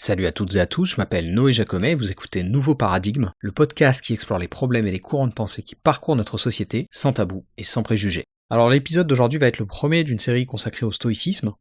Salut à toutes et à tous, je m'appelle Noé Jacomet et vous écoutez Nouveau Paradigme, le podcast qui explore les problèmes et les courants de pensée qui parcourent notre société, sans tabou et sans préjugés. Alors l'épisode d'aujourd'hui va être le premier d'une série consacrée au stoïcisme,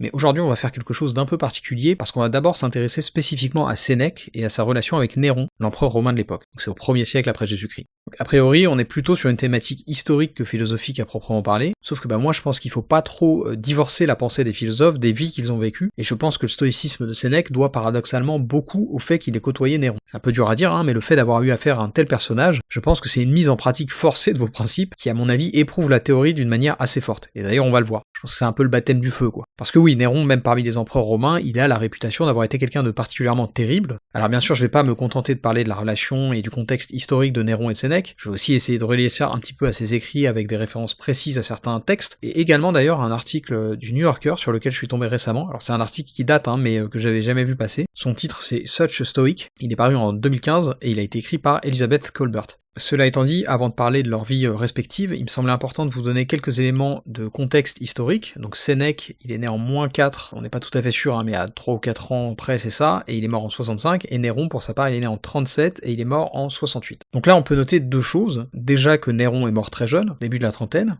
mais aujourd'hui on va faire quelque chose d'un peu particulier parce qu'on va d'abord s'intéresser spécifiquement à Sénèque et à sa relation avec Néron, l'empereur romain de l'époque. Donc c'est au 1er siècle après Jésus-Christ. Donc, a priori on est plutôt sur une thématique historique que philosophique à proprement parler, sauf que moi je pense qu'il faut pas trop divorcer la pensée des philosophes des vies qu'ils ont vécues, et je pense que le stoïcisme de Sénèque doit paradoxalement beaucoup au fait qu'il ait côtoyé Néron. C'est un peu dur à dire, mais le fait d'avoir eu affaire à un tel personnage, je pense que c'est une mise en pratique forcée de vos principes qui à mon avis éprouve la théorie d'une manière assez forte. Et d'ailleurs on va le voir. Je pense que c'est un peu le baptême du feu, quoi. Parce que oui, Néron, même parmi les empereurs romains, il a la réputation d'avoir été quelqu'un de particulièrement terrible. Alors bien sûr, je vais pas me contenter de parler de la relation et du contexte historique de Néron et de Sénèque, je vais aussi essayer de relier ça un petit peu à ses écrits avec des références précises à certains textes, et également d'ailleurs un article du New Yorker sur lequel je suis tombé récemment. Alors c'est un article qui date, mais que j'avais jamais vu passer. Son titre c'est Such a Stoic, il est paru en 2015 et il a été écrit par Elizabeth Kolbert. Cela étant dit, avant de parler de leur vie respective, il me semblait important de vous donner quelques éléments de contexte historique. Donc Sénèque, il est né en -4, on n'est pas tout à fait sûr, mais à 3 ou 4 ans près c'est ça, et il est mort en 65, et Néron pour sa part il est né en 37, et il est mort en 68. Donc là on peut noter deux choses, déjà que Néron est mort très jeune, début de la trentaine,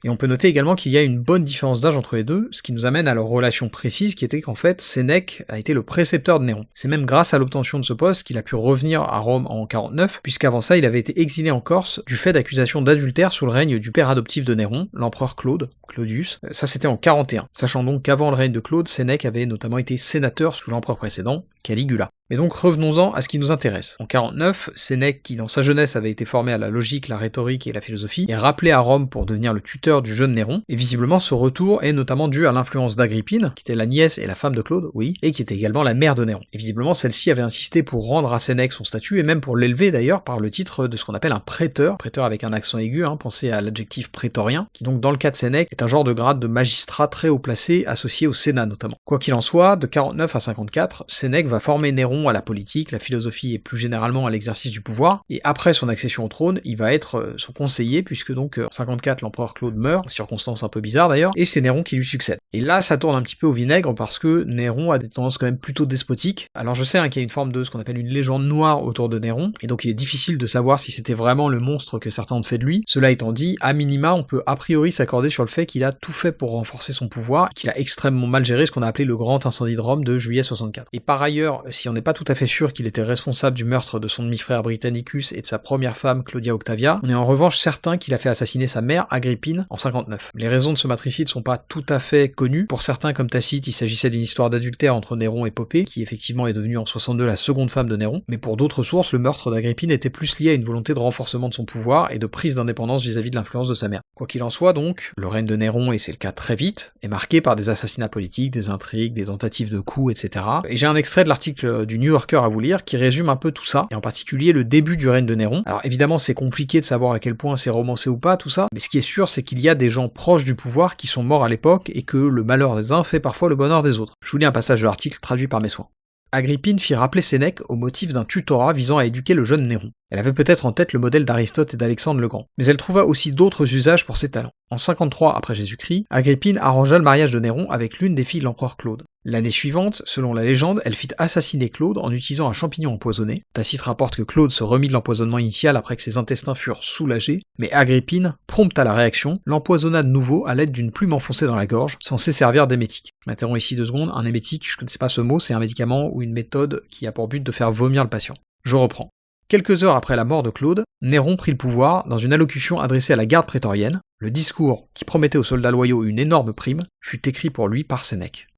et on peut noter également qu'il y a une bonne différence d'âge entre les deux, ce qui nous amène à leur relation précise qui était qu'en fait Sénèque a été le précepteur de Néron. C'est même grâce à l'obtention de ce poste qu'il a pu revenir à Rome en 49, puisqu'avant ça il avait été exilé en Corse du fait d'accusations d'adultère sous le règne du père adoptif de Néron, l'empereur Claudius. Ça c'était en 41, sachant donc qu'avant le règne de Claude, Sénèque avait notamment été sénateur sous l'empereur précédent, Caligula. Mais donc revenons-en à ce qui nous intéresse. En 49, Sénèque, qui dans sa jeunesse avait été formé à la logique, la rhétorique et la philosophie, est rappelé à Rome pour devenir le tuteur du jeune Néron, et visiblement ce retour est notamment dû à l'influence d'Agrippine, qui était la nièce et la femme de Claude, oui, et qui était également la mère de Néron. Et visiblement celle-ci avait insisté pour rendre à Sénèque son statut, et même pour l'élever d'ailleurs par le titre de ce qu'on appelle un préteur avec un accent aigu, pensez à l'adjectif prétorien, qui donc dans le cas de Sénèque est un genre de grade de magistrat très haut placé, associé au Sénat notamment. Quoi qu'il en soit, de 49 à 54, Sénèque va former Néron à la politique, la philosophie et plus généralement à l'exercice du pouvoir, et après son accession au trône, il va être son conseiller, puisque donc en 54 l'empereur Claude meurt, circonstance un peu bizarre d'ailleurs, et c'est Néron qui lui succède. Et là ça tourne un petit peu au vinaigre parce que Néron a des tendances quand même plutôt despotiques. Alors je sais qu'il y a une forme de ce qu'on appelle une légende noire autour de Néron, et donc il est difficile de savoir si c'était vraiment le monstre que certains ont fait de lui. Cela étant dit, à minima on peut a priori s'accorder sur le fait qu'il a tout fait pour renforcer son pouvoir, qu'il a extrêmement mal géré ce qu'on a appelé le grand incendie de Rome de juillet 64. Et par ailleurs, si on n'est pas tout à fait sûr qu'il était responsable du meurtre de son demi-frère Britannicus et de sa première femme Claudia Octavia, on est en revanche certain qu'il a fait assassiner sa mère Agrippine en 59. Les raisons de ce matricide sont pas tout à fait connues. Pour certains comme Tacite, il s'agissait d'une histoire d'adultère entre Néron et Poppée, qui effectivement est devenue en 62 la seconde femme de Néron, mais pour d'autres sources, le meurtre d'Agrippine était plus lié à une volonté de renforcement de son pouvoir et de prise d'indépendance vis-à-vis de l'influence de sa mère. Quoi qu'il en soit donc, le règne de Néron, et c'est le cas très vite, est marqué par des assassinats politiques, des intrigues, des tentatives de coups, etc. Et j'ai un extrait de l'article du New Yorker à vous lire qui résume un peu tout ça, et en particulier le début du règne de Néron. Alors évidemment c'est compliqué de savoir à quel point c'est romancé ou pas tout ça, mais ce qui est sûr c'est qu'il y a des gens proches du pouvoir qui sont morts à l'époque et que le malheur des uns fait parfois le bonheur des autres. Je vous lis un passage de l'article traduit par mes soins. Agrippine fit rappeler Sénèque au motif d'un tutorat visant à éduquer le jeune Néron. Elle avait peut-être en tête le modèle d'Aristote et d'Alexandre le Grand, mais elle trouva aussi d'autres usages pour ses talents. En 53 après Jésus-Christ, Agrippine arrangea le mariage de Néron avec l'une des filles de l'empereur Claude. L'année suivante, selon la légende, elle fit assassiner Claude en utilisant un champignon empoisonné. Tacite rapporte que Claude se remit de l'empoisonnement initial après que ses intestins furent soulagés, mais Agrippine, prompte à la réaction, l'empoisonna de nouveau à l'aide d'une plume enfoncée dans la gorge, censée servir d'émétique. Je m'interromps ici 2 secondes, un émétique, je ne sais pas ce mot, c'est un médicament ou une méthode qui a pour but de faire vomir le patient. Je reprends. Quelques heures après la mort de Claude, Néron prit le pouvoir dans une allocution adressée à la garde prétorienne. Le discours, qui promettait aux soldats loyaux une énorme prime, fut écrit pour lui par Sénèque.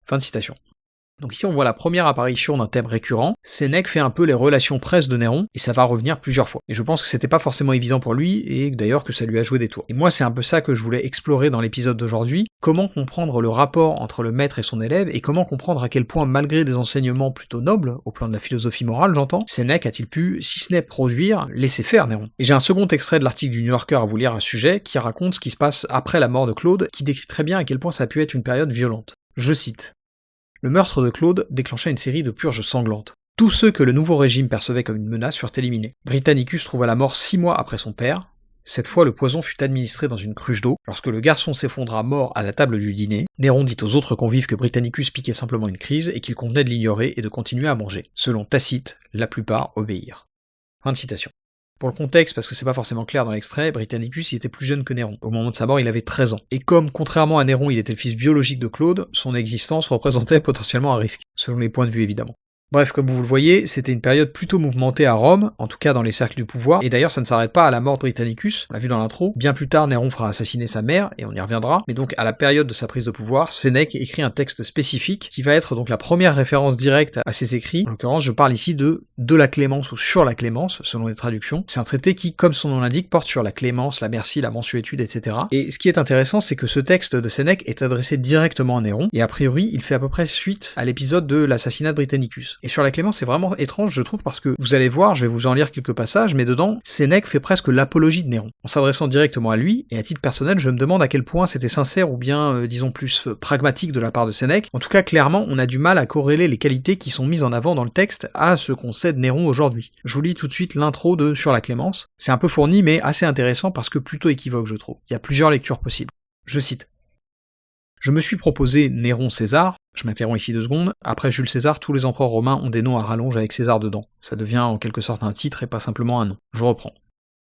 Fin de citation. Donc ici on voit la première apparition d'un thème récurrent, Sénèque fait un peu les relations presse de Néron, et ça va revenir plusieurs fois. Et je pense que c'était pas forcément évident pour lui, et d'ailleurs que ça lui a joué des tours. Et moi c'est un peu ça que je voulais explorer dans l'épisode d'aujourd'hui, comment comprendre le rapport entre le maître et son élève, et comment comprendre à quel point malgré des enseignements plutôt nobles, au plan de la philosophie morale j'entends, Sénèque a-t-il pu, si ce n'est produire, laisser faire Néron. Et j'ai un second extrait de l'article du New Yorker à vous lire à ce sujet, qui raconte ce qui se passe après la mort de Claude, qui décrit très bien à quel point ça a pu être une période violente. Je cite. Le meurtre de Claude déclencha une série de purges sanglantes. Tous ceux que le nouveau régime percevait comme une menace furent éliminés. Britannicus trouva la mort 6 mois après son père, Cette fois, le poison fut administré dans une cruche d'eau. Lorsque le garçon s'effondra mort à la table du dîner, Néron dit aux autres convives que Britannicus piquait simplement une crise et qu'il convenait de l'ignorer et de continuer à manger. Selon Tacite, la plupart obéirent. Fin de citation. Pour le contexte, parce que c'est pas forcément clair dans l'extrait, Britannicus il était plus jeune que Néron. Au moment de sa mort, il avait 13 ans. Et comme, contrairement à Néron, il était le fils biologique de Claude, son existence représentait potentiellement un risque, selon les points de vue évidemment. Bref, comme vous le voyez, c'était une période plutôt mouvementée à Rome, en tout cas dans les cercles du pouvoir, et d'ailleurs ça ne s'arrête pas à la mort de Britannicus, on l'a vu dans l'intro. Bien plus tard, Néron fera assassiner sa mère, et on y reviendra, mais donc à la période de sa prise de pouvoir, Sénèque écrit un texte spécifique, qui va être donc la première référence directe à ses écrits. En l'occurrence, je parle ici de la clémence ou sur la clémence, selon les traductions. C'est un traité qui, comme son nom l'indique, porte sur la clémence, la merci, la mansuétude, etc. Et ce qui est intéressant, c'est que ce texte de Sénèque est adressé directement à Néron, et a priori, il fait à peu près suite à l'épisode de l'assassinat de Britannicus. Et sur la clémence, c'est vraiment étrange, je trouve, parce que vous allez voir, je vais vous en lire quelques passages, mais dedans, Sénèque fait presque l'apologie de Néron. En s'adressant directement à lui, et à titre personnel, je me demande à quel point c'était sincère ou bien, disons plus pragmatique de la part de Sénèque. En tout cas, clairement, on a du mal à corréler les qualités qui sont mises en avant dans le texte à ce qu'on sait de Néron aujourd'hui. Je vous lis tout de suite l'intro de Sur la Clémence. C'est un peu fourni, mais assez intéressant parce que plutôt équivoque, je trouve. Il y a plusieurs lectures possibles. Je cite. Je me suis proposé Néron César, je m'interromps ici 2 secondes, après Jules César, tous les empereurs romains ont des noms à rallonge avec César dedans. Ça devient en quelque sorte un titre et pas simplement un nom. Je reprends.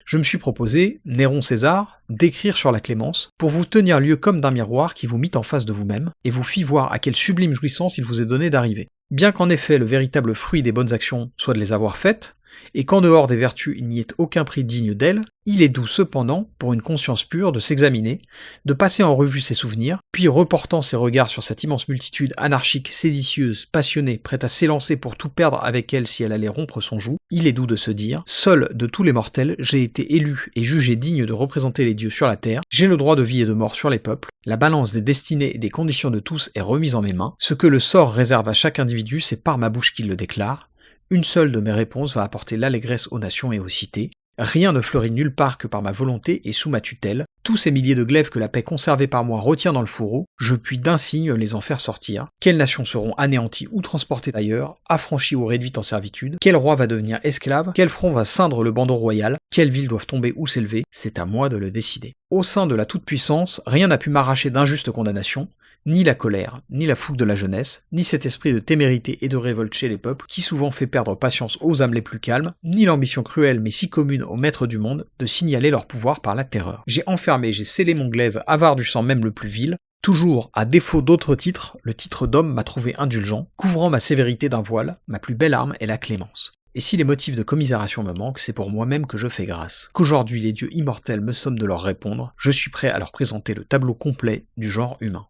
Je me suis proposé, Néron César, d'écrire sur la clémence, pour vous tenir lieu comme d'un miroir qui vous mit en face de vous-même, et vous fit voir à quelle sublime jouissance il vous est donné d'arriver. Bien qu'en effet le véritable fruit des bonnes actions soit de les avoir faites, et qu'en dehors des vertus il n'y ait aucun prix digne d'elles, il est doux cependant, pour une conscience pure, de s'examiner, de passer en revue ses souvenirs, puis reportant ses regards sur cette immense multitude anarchique, séditieuse, passionnée, prête à s'élancer pour tout perdre avec elle si elle allait rompre son joug, il est doux de se dire, seul de tous les mortels, j'ai été élu et jugé digne de représenter les dieux sur la terre, j'ai le droit de vie et de mort sur les peuples, la balance des destinées et des conditions de tous est remise en mes mains, ce que le sort réserve à chaque individu, c'est par ma bouche qu'il le déclare, une seule de mes réponses va apporter l'allégresse aux nations et aux cités. Rien ne fleurit nulle part que par ma volonté et sous ma tutelle. Tous ces milliers de glaives que la paix conservée par moi retient dans le fourreau, je puis d'un signe les en faire sortir. Quelles nations seront anéanties ou transportées ailleurs, affranchies ou réduites en servitude? Quel roi va devenir esclave? Quel front va ceindre le bandeau royal? Quelles villes doivent tomber ou s'élever? C'est à moi de le décider. Au sein de la toute-puissance, rien n'a pu m'arracher d'injustes condamnations. Ni la colère, ni la fougue de la jeunesse, ni cet esprit de témérité et de révolte chez les peuples, qui souvent fait perdre patience aux âmes les plus calmes, ni l'ambition cruelle mais si commune aux maîtres du monde, de signaler leur pouvoir par la terreur. J'ai enfermé, j'ai scellé mon glaive, avare du sang même le plus vil, toujours, à défaut d'autres titres, le titre d'homme m'a trouvé indulgent, couvrant ma sévérité d'un voile, ma plus belle arme est la clémence. Et si les motifs de commisération me manquent, c'est pour moi-même que je fais grâce. Qu'aujourd'hui les dieux immortels me somment de leur répondre, je suis prêt à leur présenter le tableau complet du genre humain.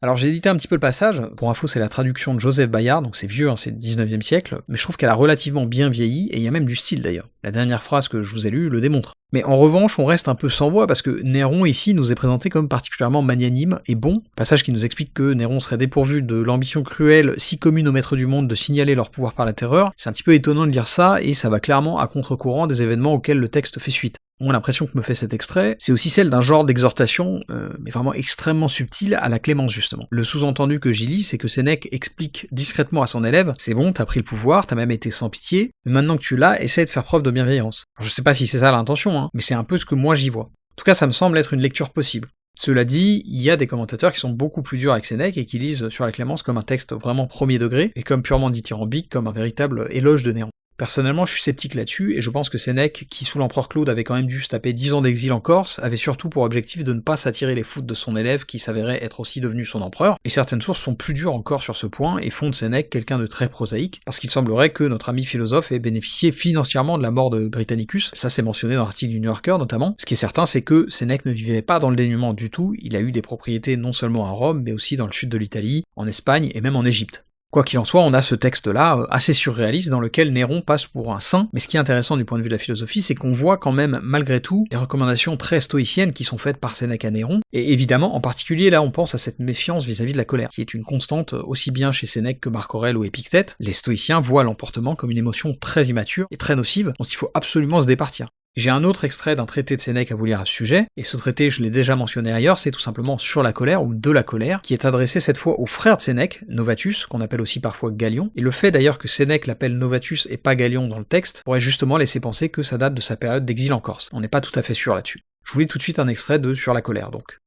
Alors j'ai édité un petit peu le passage, pour info c'est la traduction de Joseph Bayard, donc c'est vieux, c'est le 19e siècle, mais je trouve qu'elle a relativement bien vieilli, et il y a même du style d'ailleurs. La dernière phrase que je vous ai lue le démontre. Mais en revanche, on reste un peu sans voix, parce que Néron ici nous est présenté comme particulièrement magnanime et bon, passage qui nous explique que Néron serait dépourvu de l'ambition cruelle si commune aux maîtres du monde de signaler leur pouvoir par la terreur. C'est un petit peu étonnant de lire ça, et ça va clairement à contre-courant des événements auxquels le texte fait suite. Moi, l'impression que me fait cet extrait, c'est aussi celle d'un genre d'exhortation, mais vraiment extrêmement subtil, à la clémence justement. Le sous-entendu que j'y lis, c'est que Sénèque explique discrètement à son élève, c'est bon, t'as pris le pouvoir, t'as même été sans pitié, mais maintenant que tu l'as, essaie de faire preuve de bienveillance. Alors, je sais pas si c'est ça l'intention, mais c'est un peu ce que moi j'y vois. En tout cas, ça me semble être une lecture possible. Cela dit, il y a des commentateurs qui sont beaucoup plus durs avec Sénèque et qui lisent Sur la Clémence comme un texte vraiment premier degré, et comme purement dithyrambique, comme un véritable éloge de Néron. Personnellement, je suis sceptique là-dessus, et je pense que Sénèque, qui sous l'empereur Claude avait quand même dû se taper 10 ans d'exil en Corse, avait surtout pour objectif de ne pas s'attirer les foudres de son élève qui s'avérait être aussi devenu son empereur, et certaines sources sont plus dures encore sur ce point, et font de Sénèque quelqu'un de très prosaïque, parce qu'il semblerait que notre ami philosophe ait bénéficié financièrement de la mort de Britannicus, ça c'est mentionné dans l'article du New Yorker notamment. Ce qui est certain, c'est que Sénèque ne vivait pas dans le dénuement du tout, il a eu des propriétés non seulement à Rome, mais aussi dans le sud de l'Italie, en Espagne et même en Égypte. Quoi qu'il en soit, on a ce texte-là, assez surréaliste, dans lequel Néron passe pour un saint, mais ce qui est intéressant du point de vue de la philosophie, c'est qu'on voit quand même, malgré tout, les recommandations très stoïciennes qui sont faites par Sénèque à Néron, et évidemment, en particulier là, on pense à cette méfiance vis-à-vis de la colère, qui est une constante aussi bien chez Sénèque que Marc Aurèle ou Épictète. Les stoïciens voient l'emportement comme une émotion très immature et très nocive, dont il faut absolument se départir. J'ai un autre extrait d'un traité de Sénèque à vous lire à ce sujet, et ce traité, je l'ai déjà mentionné ailleurs, c'est tout simplement Sur la colère, ou De la colère, qui est adressé cette fois au frère de Sénèque, Novatus, qu'on appelle aussi parfois Galion, et le fait d'ailleurs que Sénèque l'appelle Novatus et pas Galion dans le texte, pourrait justement laisser penser que ça date de sa période d'exil en Corse. On n'est pas tout à fait sûr là-dessus. Je vous lis tout de suite un extrait de Sur la colère donc.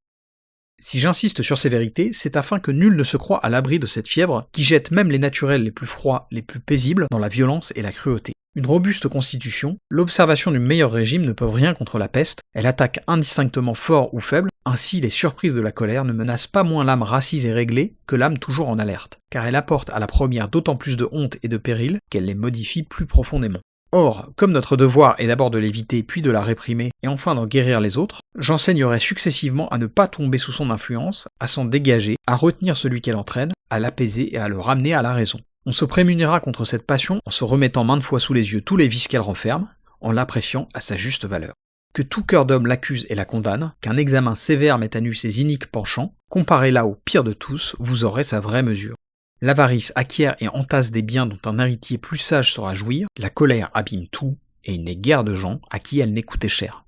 Si j'insiste sur ces vérités, c'est afin que nul ne se croie à l'abri de cette fièvre, qui jette même les naturels les plus froids, les plus paisibles, dans la violence et la cruauté. Une robuste constitution, l'observation du meilleur régime ne peuvent rien contre la peste, elle attaque indistinctement fort ou faible, ainsi les surprises de la colère ne menacent pas moins l'âme rassise et réglée que l'âme toujours en alerte, car elle apporte à la première d'autant plus de honte et de péril qu'elle les modifie plus profondément. Or, comme notre devoir est d'abord de l'éviter puis de la réprimer, et enfin d'en guérir les autres, j'enseignerai successivement à ne pas tomber sous son influence, à s'en dégager, à retenir celui qu'elle entraîne, à l'apaiser et à le ramener à la raison. On se prémunira contre cette passion en se remettant maintes fois sous les yeux tous les vices qu'elle renferme, en l'appréciant à sa juste valeur. Que tout cœur d'homme l'accuse et la condamne, qu'un examen sévère mette à nu ses iniques penchants, comparez-la au pire de tous, vous aurez sa vraie mesure. L'avarice acquiert et entasse des biens dont un héritier plus sage saura jouir, la colère abîme tout, et il n'est guère de gens à qui elle n'ait coûté cher.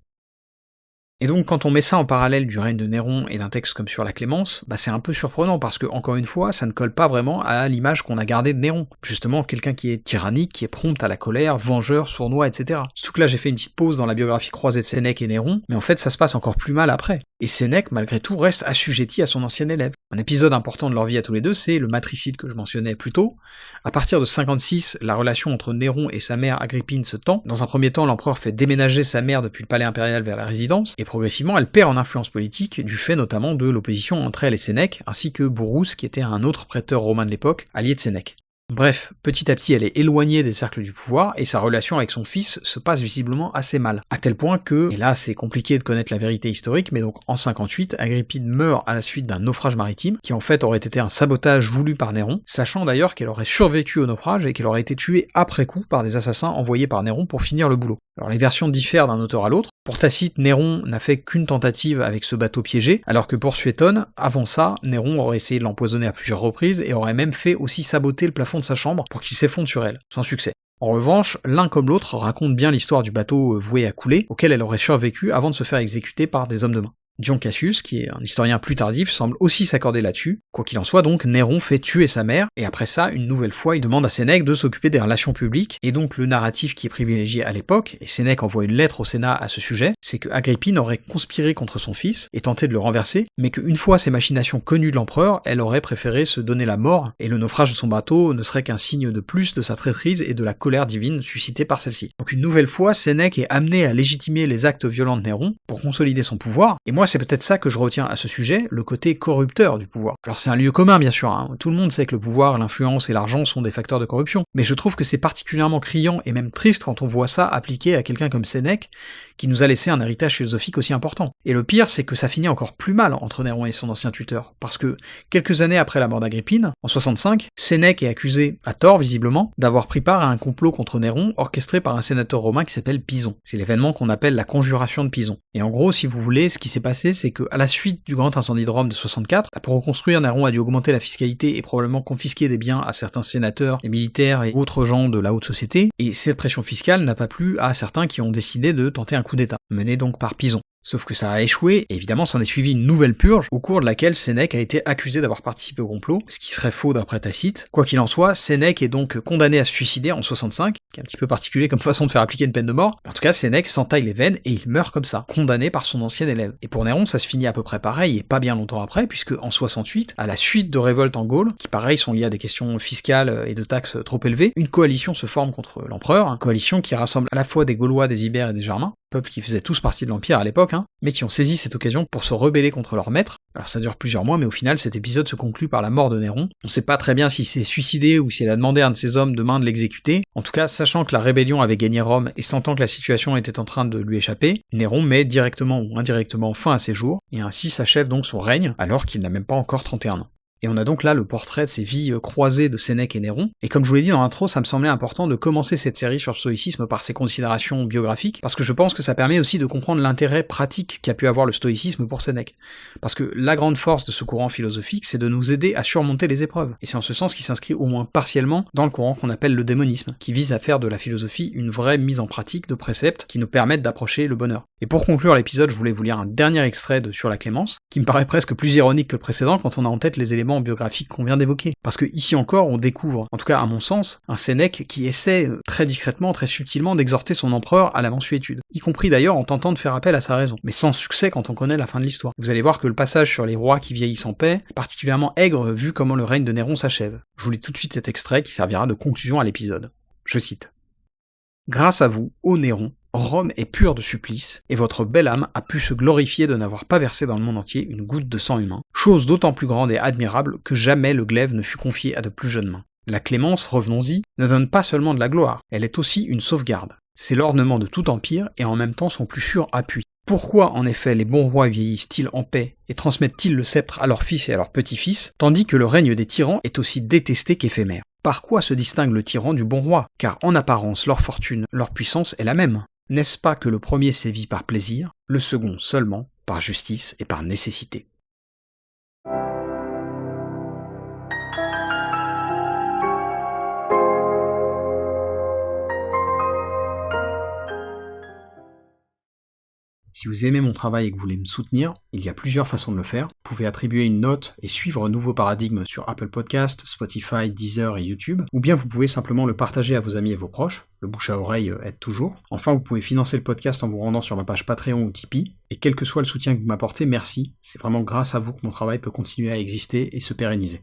Et donc quand on met ça en parallèle du règne de Néron et d'un texte comme sur la Clémence, c'est un peu surprenant parce que, encore une fois, ça ne colle pas vraiment à l'image qu'on a gardée de Néron. Justement, quelqu'un qui est tyrannique, qui est prompt à la colère, vengeur, sournois, etc. Surtout que là j'ai fait une petite pause dans la biographie croisée de Sénèque et Néron, mais en fait ça se passe encore plus mal après. Et Sénèque, malgré tout, reste assujetti à son ancien élève. Un épisode important de leur vie à tous les deux, c'est le matricide que je mentionnais plus tôt. À partir de 56, la relation entre Néron et sa mère Agrippine se tend. Dans un premier temps, l'empereur fait déménager sa mère depuis le palais impérial vers la résidence, et progressivement elle perd en influence politique, du fait notamment de l'opposition entre elle et Sénèque, ainsi que Bourrousse, qui était un autre préteur romain de l'époque, allié de Sénèque. Bref, petit à petit elle est éloignée des cercles du pouvoir, et sa relation avec son fils se passe visiblement assez mal. À tel point que, et là c'est compliqué de connaître la vérité historique, mais donc en 58, Agrippine meurt à la suite d'un naufrage maritime, qui en fait aurait été un sabotage voulu par Néron, sachant d'ailleurs qu'elle aurait survécu au naufrage et qu'elle aurait été tuée après coup par des assassins envoyés par Néron pour finir le boulot. Alors les versions diffèrent d'un auteur à l'autre. Pour Tacite, Néron n'a fait qu'une tentative avec ce bateau piégé, alors que pour Suétone, avant ça, Néron aurait essayé de l'empoisonner à plusieurs reprises et aurait même fait aussi saboter le plafond de sa chambre pour qu'il s'effondre sur elle, sans succès. En revanche, l'un comme l'autre raconte bien l'histoire du bateau voué à couler, auquel elle aurait survécu avant de se faire exécuter par des hommes de main. Dion Cassius, qui est un historien plus tardif, semble aussi s'accorder là-dessus. Quoi qu'il en soit donc, Néron fait tuer sa mère, et après ça, une nouvelle fois, il demande à Sénèque de s'occuper des relations publiques, et donc le narratif qui est privilégié à l'époque, et Sénèque envoie une lettre au Sénat à ce sujet, c'est que Agrippine aurait conspiré contre son fils, et tenté de le renverser, mais qu'une fois ces machinations connues de l'empereur, elle aurait préféré se donner la mort, et le naufrage de son bateau ne serait qu'un signe de plus de sa traîtrise et de la colère divine suscitée par celle-ci. Donc une nouvelle fois, Sénèque est amené à légitimer les actes violents de Néron pour consolider son pouvoir, et moi c'est peut-être ça que je retiens à ce sujet, le côté corrupteur du pouvoir. Alors c'est un lieu commun bien sûr, tout le monde sait que le pouvoir, l'influence et l'argent sont des facteurs de corruption, mais je trouve que c'est particulièrement criant et même triste quand on voit ça appliqué à quelqu'un comme Sénèque, qui nous a laissé un héritage philosophique aussi important. Et le pire, c'est que ça finit encore plus mal entre Néron et son ancien tuteur, parce que quelques années après la mort d'Agrippine, en 65, Sénèque est accusé, à tort visiblement, d'avoir pris part à un complot contre Néron orchestré par un sénateur romain qui s'appelle Pison. C'est l'événement qu'on appelle la conjuration de Pison. Et en gros, si vous voulez, ce qui s'est passé, c'est que à la suite du grand incendie de Rome de 64, pour reconstruire, Néron a dû augmenter la fiscalité et probablement confisquer des biens à certains sénateurs, et militaires et autres gens de la haute société, et cette pression fiscale n'a pas plu à certains qui ont décidé de tenter un coup d'état, mené donc par Pison. Sauf que ça a échoué, et évidemment s'en est suivi une nouvelle purge, au cours de laquelle Sénèque a été accusé d'avoir participé au complot, ce qui serait faux d'après Tacite. Quoi qu'il en soit, Sénèque est donc condamné à se suicider en 65, qui est un petit peu particulier comme façon de faire appliquer une peine de mort. En tout cas, Sénèque s'entaille les veines et il meurt comme ça, condamné par son ancien élève. Et pour Néron, ça se finit à peu près pareil, et pas bien longtemps après, puisque en 68, à la suite de révoltes en Gaule, qui pareil sont liées à des questions fiscales et de taxes trop élevées, une coalition se forme contre l'empereur, une coalition qui rassemble à la fois des Gaulois, des Ibères et des Germains, peuples qui faisaient tous partie de l'Empire à l'époque, mais qui ont saisi cette occasion pour se rebeller contre leur maître. Alors ça dure plusieurs mois, mais au final cet épisode se conclut par la mort de Néron. On sait pas très bien s'il s'est suicidé ou s'il a demandé à un de ses hommes demain de l'exécuter. En tout cas, sachant que la rébellion avait gagné Rome et sentant que la situation était en train de lui échapper, Néron met directement ou indirectement fin à ses jours, et ainsi s'achève donc son règne, alors qu'il n'a même pas encore 31 ans. Et on a donc là le portrait de ces vies croisées de Sénèque et Néron, et comme je vous l'ai dit dans l'intro, ça me semblait important de commencer cette série sur le stoïcisme par ces considérations biographiques, parce que je pense que ça permet aussi de comprendre l'intérêt pratique qu'a pu avoir le stoïcisme pour Sénèque. Parce que la grande force de ce courant philosophique, c'est de nous aider à surmonter les épreuves, et c'est en ce sens qu'il s'inscrit au moins partiellement dans le courant qu'on appelle le démonisme, qui vise à faire de la philosophie une vraie mise en pratique de préceptes qui nous permettent d'approcher le bonheur. Et pour conclure l'épisode, je voulais vous lire un dernier extrait de Sur la Clémence, qui me paraît presque plus ironique que le précédent quand on a en tête les éléments biographiques qu'on vient d'évoquer. Parce que ici encore, on découvre, en tout cas à mon sens, un Sénèque qui essaie très discrètement, très subtilement d'exhorter son empereur à la mansuétude, y compris d'ailleurs en tentant de faire appel à sa raison, mais sans succès quand on connaît la fin de l'histoire. Vous allez voir que le passage sur les rois qui vieillissent en paix est particulièrement aigre vu comment le règne de Néron s'achève. Je vous lis tout de suite cet extrait qui servira de conclusion à l'épisode. Je cite. « Grâce à vous, ô Néron, Rome est pure de supplice, et votre belle âme a pu se glorifier de n'avoir pas versé dans le monde entier une goutte de sang humain, chose d'autant plus grande et admirable que jamais le glaive ne fut confié à de plus jeunes mains. La clémence, revenons-y, ne donne pas seulement de la gloire, elle est aussi une sauvegarde. C'est l'ornement de tout empire et en même temps son plus sûr appui. Pourquoi en effet les bons rois vieillissent-ils en paix et transmettent-ils le sceptre à leurs fils et à leurs petits-fils, tandis que le règne des tyrans est aussi détesté qu'éphémère? Par quoi se distingue le tyran du bon roi? Car en apparence leur fortune, leur puissance est la même. N'est-ce pas que le premier sévit par plaisir, le second seulement par justice et par nécessité? Si vous aimez mon travail et que vous voulez me soutenir, il y a plusieurs façons de le faire. Vous pouvez attribuer une note et suivre Nouveau Paradigme sur Apple Podcast, Spotify, Deezer et YouTube, ou bien vous pouvez simplement le partager à vos amis et vos proches, le bouche à oreille aide toujours. Enfin, vous pouvez financer le podcast en vous rendant sur ma page Patreon ou Tipeee, et quel que soit le soutien que vous m'apportez, merci, c'est vraiment grâce à vous que mon travail peut continuer à exister et se pérenniser.